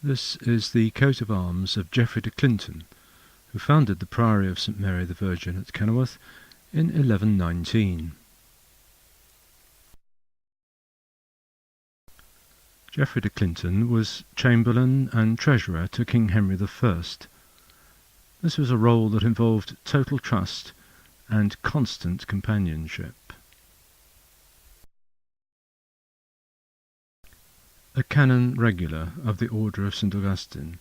This is the coat of arms of Geoffrey de Clinton, who founded the Priory of St Mary the Virgin at Kenilworth in 1119. Geoffrey de Clinton was Chamberlain and Treasurer to King Henry I. This was a role that involved total trust and constant companionship. A canon regular of the Order of St Augustine.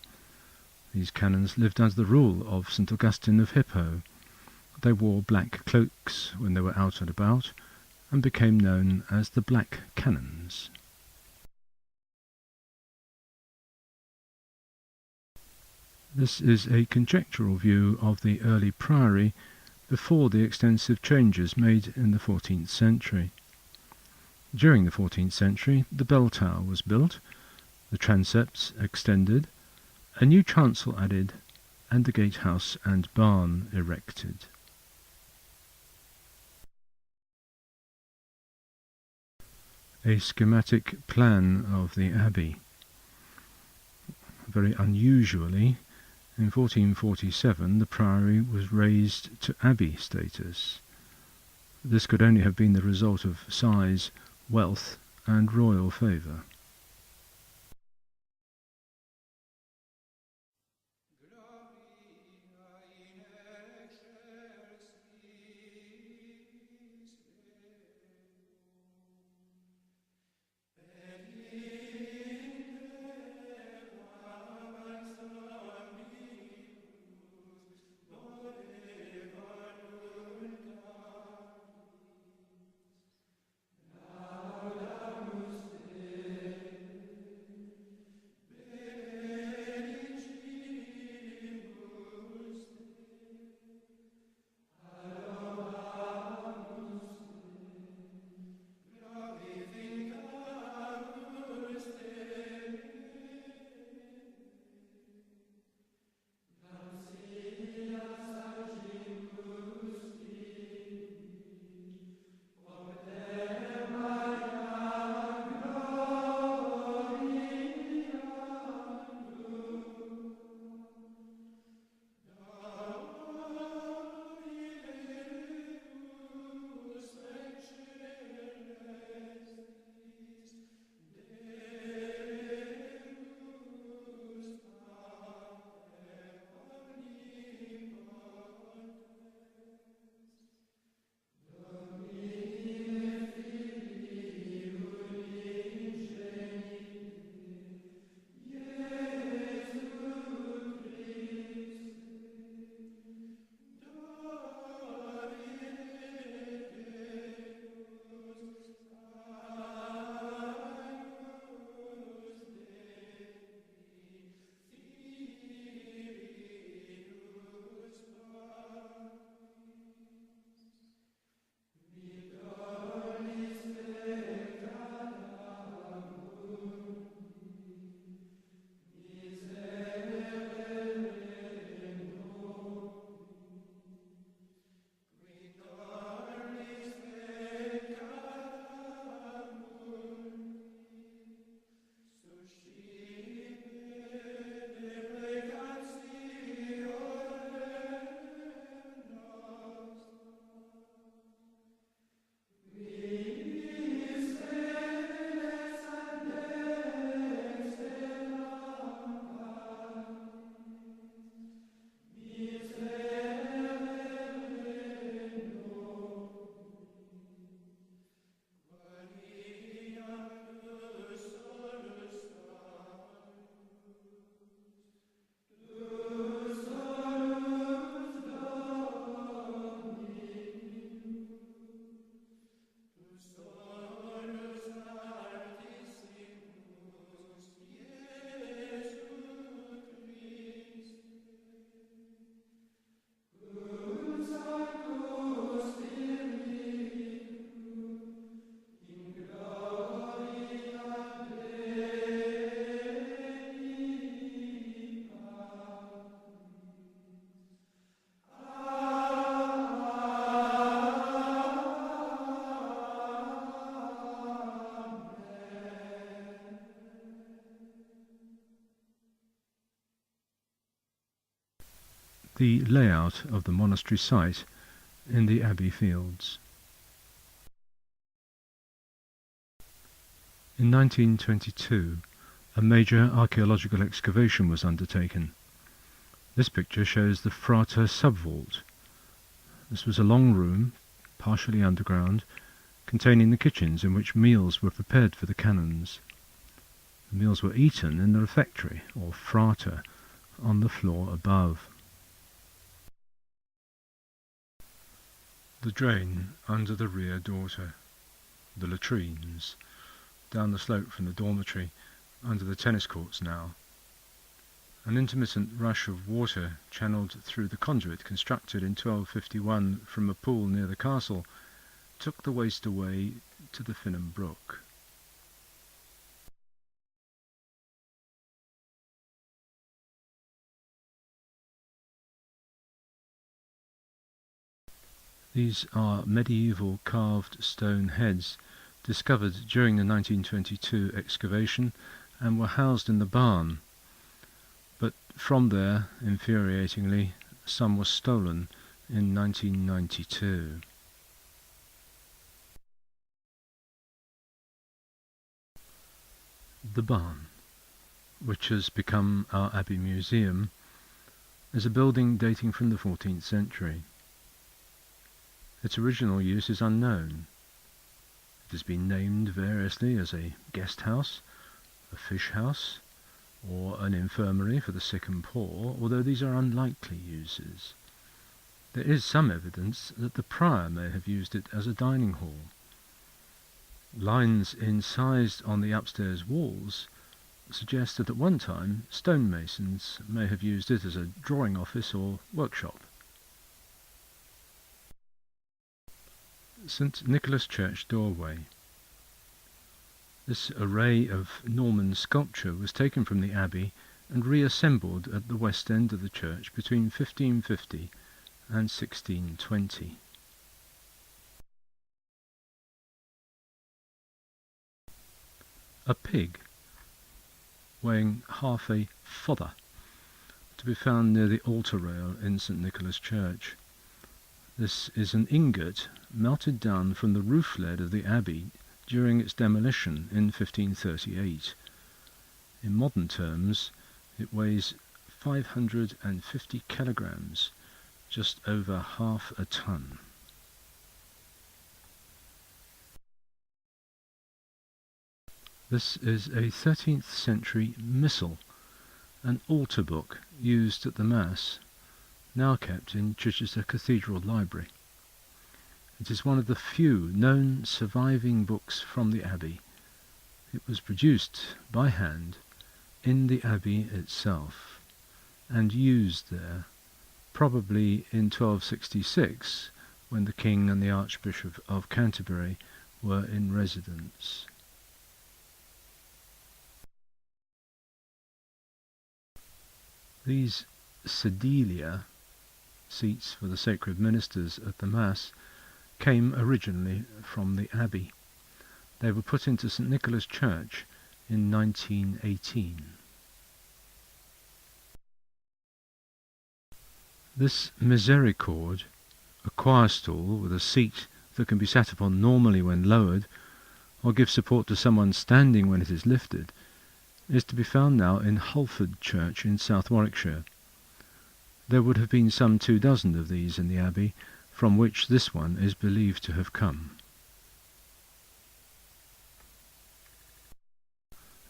These canons lived under the rule of St Augustine of Hippo. They wore black cloaks when they were out and about, and became known as the Black Canons. This is a conjectural view of the early priory before the extensive changes made in the 14th century. During the 14th century, the bell tower was built, the transepts extended, a new chancel added, and the gatehouse and barn erected. A schematic plan of the abbey. Very unusually, in 1447 the priory was raised to abbey status. This could only have been the result of size, wealth, and royal favour. the layout of the monastery site in the Abbey Fields. In 1922, a major archaeological excavation was undertaken. This picture shows the Frater subvault. This was a long room, partially underground, containing the kitchens in which meals were prepared for the canons. The meals were eaten in the refectory, or frater, on the floor above. The drain under the rear dorter, the latrines, down the slope from the dormitory, under the tennis courts now. An intermittent rush of water channelled through the conduit constructed in 1251 from a pool near the castle took the waste away to the Finham Brook. These are medieval carved stone heads discovered during the 1922 excavation and were housed in the barn. But from there, infuriatingly, some were stolen in 1992. The barn, which has become our Abbey Museum, is a building dating from the 14th century. Its original use is unknown. It has been named variously as a guest house, a fish house, or an infirmary for the sick and poor, although these are unlikely uses. There is some evidence that the prior may have used it as a dining hall. Lines incised on the upstairs walls suggest that at one time stonemasons may have used it as a drawing office or workshop. St Nicholas Church doorway. This array of Norman sculpture was taken from the abbey and reassembled at the west end of the church between 1550 and 1620. A pig, weighing half a fother, to be found near the altar rail in St Nicholas Church. This is an ingot melted down from the roof lead of the abbey during its demolition in 1538. In modern terms, it weighs 550 kilograms, just over half a ton. This is a 13th century missal, an altar book used at the Mass, now kept in Chichester Cathedral Library. It is one of the few known surviving books from the Abbey. It was produced by hand in the Abbey itself and used there, probably in 1266, when the King and the Archbishop of Canterbury were in residence. These sedilia, seats for the sacred ministers at the Mass, came originally from the Abbey. They were put into St Nicholas Church in 1918. This misericorde, a choir stool with a seat that can be sat upon normally when lowered, or give support to someone standing when it is lifted, is to be found now in Holford Church in South Warwickshire. There would have been some 24 of these in the Abbey, from which this one is believed to have come.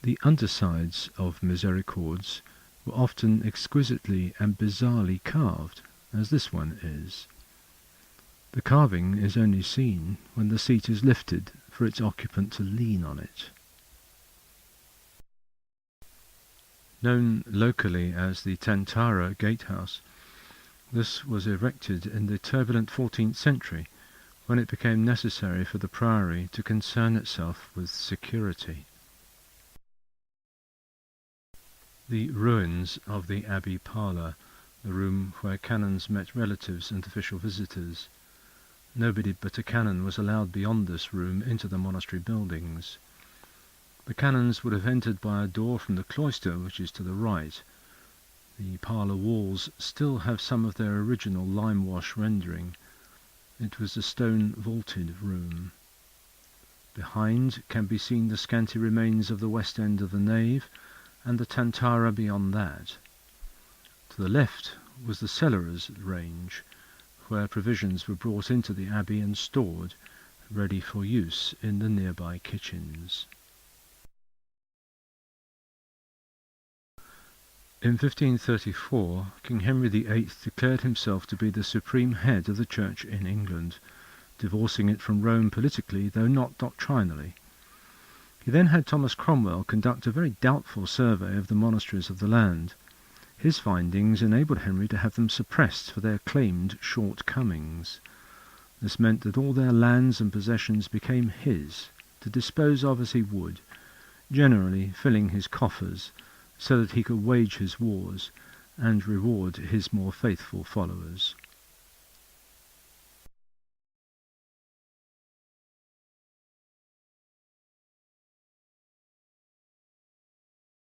The undersides of misericordes were often exquisitely and bizarrely carved, as this one is. The carving is only seen when the seat is lifted for its occupant to lean on it. Known locally as the Tantara Gatehouse, this was erected in the turbulent 14th century, when it became necessary for the priory to concern itself with security. The ruins of the Abbey Parlour, the room where canons met relatives and official visitors. Nobody but a canon was allowed beyond this room into the monastery buildings. The canons would have entered by a door from the cloister, which is to the right. The parlour walls still have some of their original lime-wash rendering. It was a stone vaulted room. Behind can be seen the scanty remains of the west end of the nave, and the Tantara beyond that. To the left was the cellarers' range, where provisions were brought into the abbey and stored, ready for use in the nearby kitchens. In 1534, King Henry VIII declared himself to be the supreme head of the Church in England, divorcing it from Rome politically, though not doctrinally. He then had Thomas Cromwell conduct a very doubtful survey of the monasteries of the land. His findings enabled Henry to have them suppressed for their claimed shortcomings. This meant that all their lands and possessions became his, to dispose of as he would, generally filling his coffers, so that he could wage his wars and reward his more faithful followers.